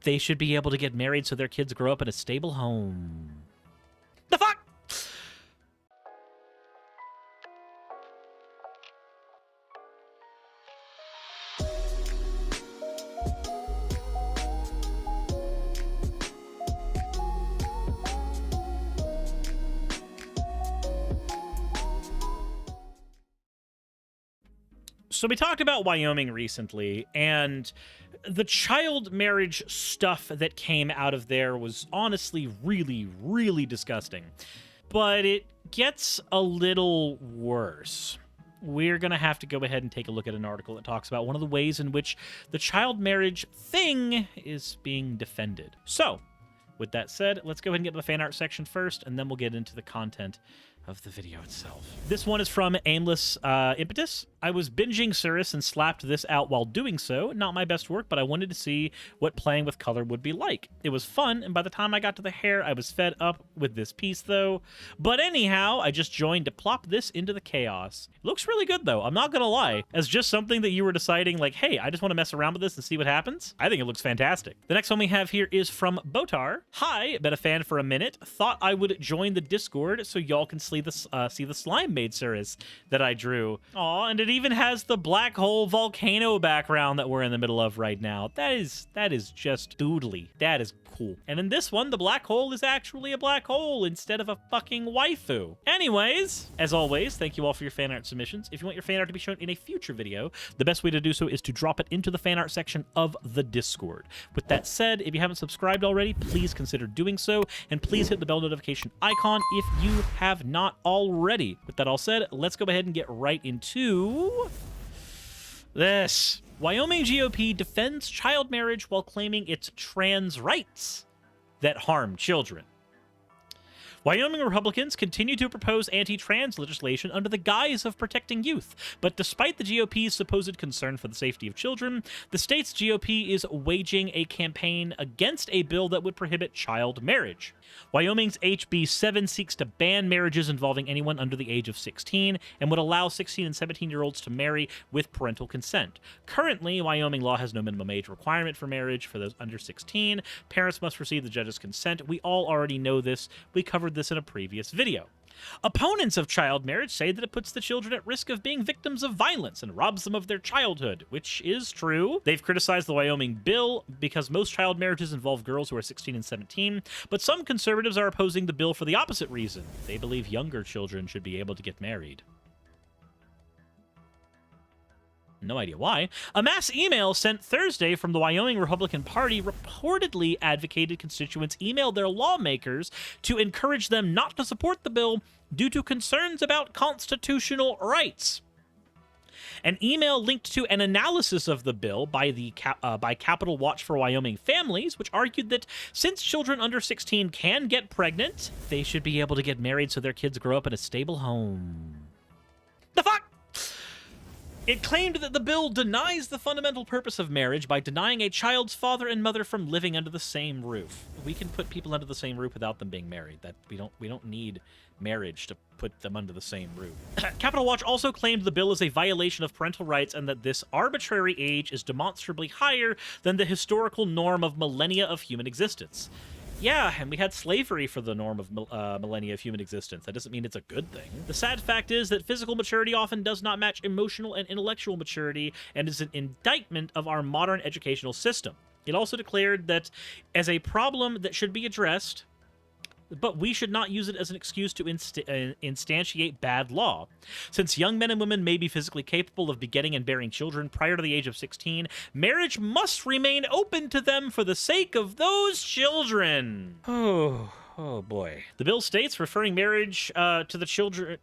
They should be able to get married so their kids grow up in a stable home. The fuck? So we talked about Wyoming recently, and the child marriage stuff that came out of there was honestly really, really disgusting. But it gets a little worse. We're going to have to go ahead and take a look at an article that talks about one of the ways in which the child marriage thing is being defended. So, with that said, let's go ahead and get to the fan art section first, and then we'll get into the content of the video itself. This one is from Aimless Impetus. I was binging Suris and slapped this out while doing so. Not my best work, but I wanted to see what playing with color would be like. It was fun, and by the time I got to the hair, I was fed up with this piece, though. But anyhow, I just joined to plop this into the chaos. It looks really good, though. I'm not gonna lie. As just something that you were deciding, like, hey, I just want to mess around with this and see what happens, I think it looks fantastic. The next one we have here is from Botar. Hi, been a fan for a minute. Thought I would join the Discord so y'all can see the slime made Suris that I drew. Aw, and it even has the black hole volcano background that we're in the middle of right now. That is just doodly. That is cool. And in this one, the black hole is actually a black hole instead of a fucking waifu. Anyways, as always, thank you all for your fan art submissions. If you want your fan art to be shown in a future video, the best way to do so is to drop it into the fan art section of the Discord. With that said, if you haven't subscribed already, please consider doing so, and please hit the bell notification icon if you have not already. With that all said, let's go ahead and get right into this. Wyoming GOP defends child marriage while claiming it's trans rights that harm children. Wyoming Republicans continue to propose anti-trans legislation under the guise of protecting youth, but despite the GOP's supposed concern for the safety of children, the state's GOP is waging a campaign against a bill that would prohibit child marriage. Wyoming's HB 7 seeks to ban marriages involving anyone under the age of 16 and would allow 16 and 17-year-olds to marry with parental consent. Currently, Wyoming law has no minimum age requirement for marriage for those under 16. Parents must receive the judge's consent. We all already know this. We covered this in a previous video. Opponents of child marriage say that it puts the children at risk of being victims of violence and robs them of their childhood, which is true. They've criticized the Wyoming bill because most child marriages involve girls who are 16 and 17, but some conservatives are opposing the bill for the opposite reason. They believe younger children should be able to get married. No idea why. A mass email sent Thursday from the Wyoming Republican Party reportedly advocated constituents email their lawmakers to encourage them not to support the bill due to concerns about constitutional rights. An email linked to an analysis of the bill by Capital Watch for Wyoming Families, which argued that since children under 16 can get pregnant, they should be able to get married so their kids grow up in a stable home. The fuck? It claimed that the bill denies the fundamental purpose of marriage by denying a child's father and mother from living under the same roof. We can put people under the same roof without them being married. That we don't need marriage to put them under the same roof. Capital Watch also claimed the bill is a violation of parental rights and that this arbitrary age is demonstrably higher than the historical norm of millennia of human existence. Yeah, and we had slavery for the norm of millennia of human existence. That doesn't mean it's a good thing. The sad fact is that physical maturity often does not match emotional and intellectual maturity and is an indictment of our modern educational system. It also declared that as a problem that should be addressed, but we should not use it as an excuse to instantiate bad law. Since young men and women may be physically capable of begetting and bearing children prior to the age of 16, marriage must remain open to them for the sake of those children. Oh boy. The bill states referring to the children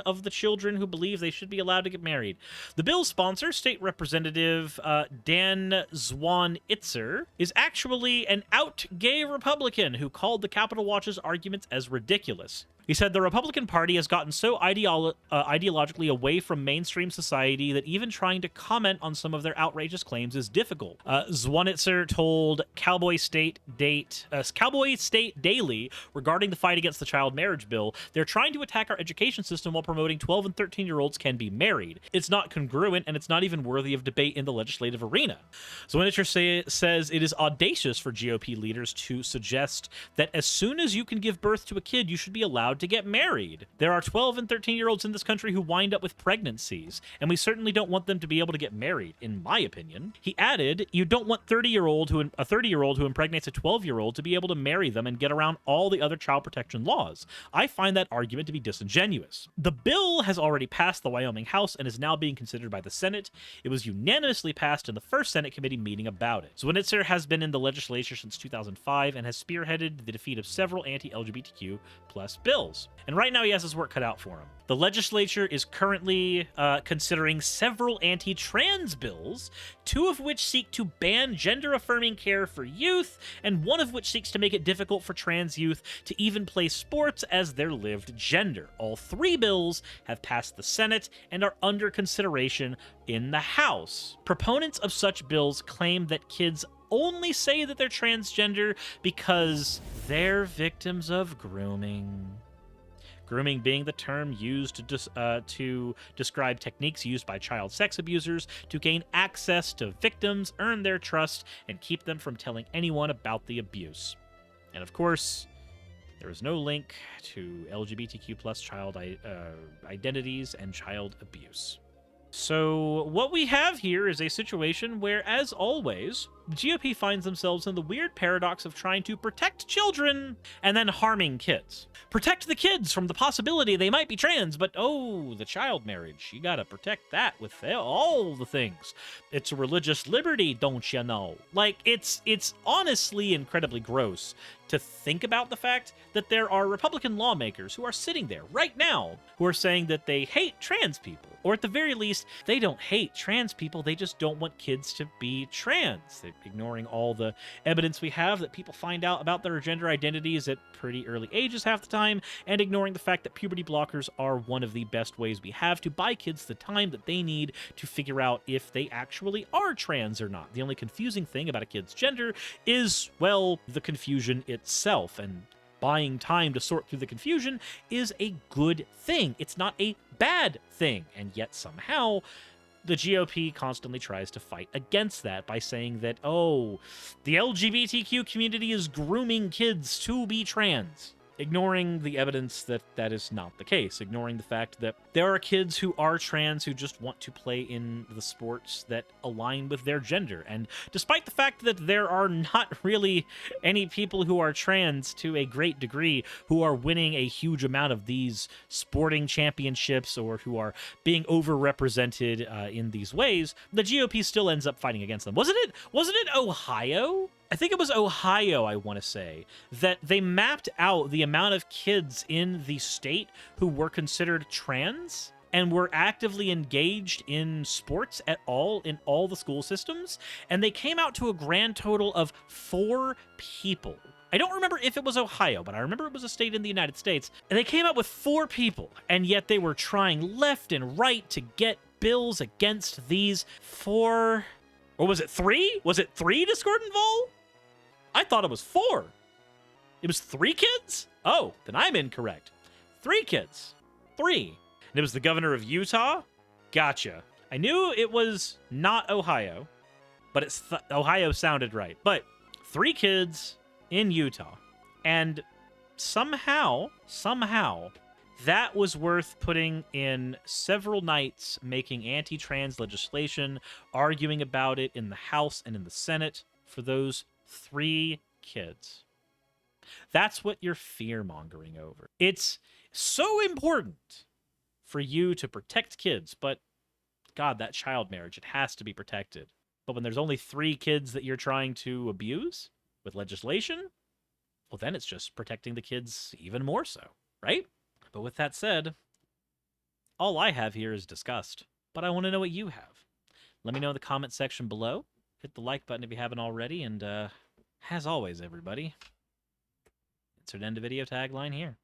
of the children who believe they should be allowed to get married. The bill's sponsor, State Representative Dan Zwan-Itzer, is actually an out gay Republican who called the Capitol Watch's arguments as ridiculous. He said the Republican Party has gotten so ideologically away from mainstream society that even trying to comment on some of their outrageous claims is difficult. Zwanitzer told Cowboy State Daily regarding the fight against the child marriage bill, they're trying to attack our education system while promoting 12 and 13-year-olds can be married. It's not congruent, and it's not even worthy of debate in the legislative arena. Zwanitzer says it is audacious for GOP leaders to suggest that as soon as you can give birth to a kid, you should be allowed to get married. There are 12 and 13-year-olds in this country who wind up with pregnancies, and we certainly don't want them to be able to get married, in my opinion. He added, you don't want a 30-year-old who impregnates a 12-year-old to be able to marry them and get around all the other child protection laws. I find that argument to be disingenuous. The bill has already passed the Wyoming House and is now being considered by the Senate. It was unanimously passed in the first Senate committee meeting about it. Zwanitzer has been in the legislature since 2005 and has spearheaded the defeat of several anti-LGBTQ plus bills. And right now he has his work cut out for him. The legislature is currently considering several anti-trans bills, 2 of which seek to ban gender-affirming care for youth, and 1 of which seeks to make it difficult for trans youth to even play sports as their lived gender. All 3 bills have passed the Senate and are under consideration in the House. Proponents of such bills claim that kids only say that they're transgender because they're victims of grooming. Grooming being the term used to describe techniques used by child sex abusers to gain access to victims, earn their trust, and keep them from telling anyone about the abuse. And of course, there is no link to LGBTQ plus child identities and child abuse. So what we have here is a situation where, as always, the GOP finds themselves in the weird paradox of trying to protect children and then harming kids. Protect the kids from the possibility they might be trans, but oh, the child marriage, you gotta protect that with all the things. It's a religious liberty, don't you know? Like, it's honestly incredibly gross to think about the fact that there are Republican lawmakers who are sitting there right now who are saying that they hate trans people. Or at the very least, they don't hate trans people, they just don't want kids to be trans. They're ignoring all the evidence we have that people find out about their gender identities at pretty early ages half the time, and ignoring the fact that puberty blockers are one of the best ways we have to buy kids the time that they need to figure out if they actually are trans or not. The only confusing thing about a kid's gender is, well, the confusion itself, and buying time to sort through the confusion is a good thing. It's not a bad thing, and yet somehow the GOP constantly tries to fight against that by saying that, oh, the LGBTQ community is grooming kids to be trans, ignoring the evidence that that is not the case, ignoring the fact that there are kids who are trans who just want to play in the sports that align with their gender. And despite the fact that there are not really any people who are trans to a great degree who are winning a huge amount of these sporting championships or who are being overrepresented in these ways, the GOP still ends up fighting against them. Wasn't it Ohio? I think it was Ohio, I want to say, that they mapped out the amount of kids in the state who were considered trans and were actively engaged in sports at all in all the school systems, and they came out to a grand total of 4 people. I don't remember if it was Ohio, but I remember it was a state in the United States, and they came out with 4 people, and yet they were trying left and right to get bills against these 4... Or was it 3? Was it 3 discordant vol? I thought it was 4. It was 3 kids? Oh, then I'm incorrect. 3 kids. 3. And it was the governor of Utah? Gotcha. I knew it was not Ohio, but Ohio sounded right. But 3 kids in Utah. And somehow, that was worth putting in several nights making anti-trans legislation, arguing about it in the House and in the Senate for those 3 kids. That's what you're fear-mongering over. It's so important for you to protect kids, but God, that child marriage, it has to be protected. But when there's only 3 kids that you're trying to abuse with legislation, well, then it's just protecting the kids even more so, right? But with that said, all I have here is disgust, but I want to know what you have. Let me know in the comment section below. Hit the like button if you haven't already, and as always, everybody, insert end of video tagline here.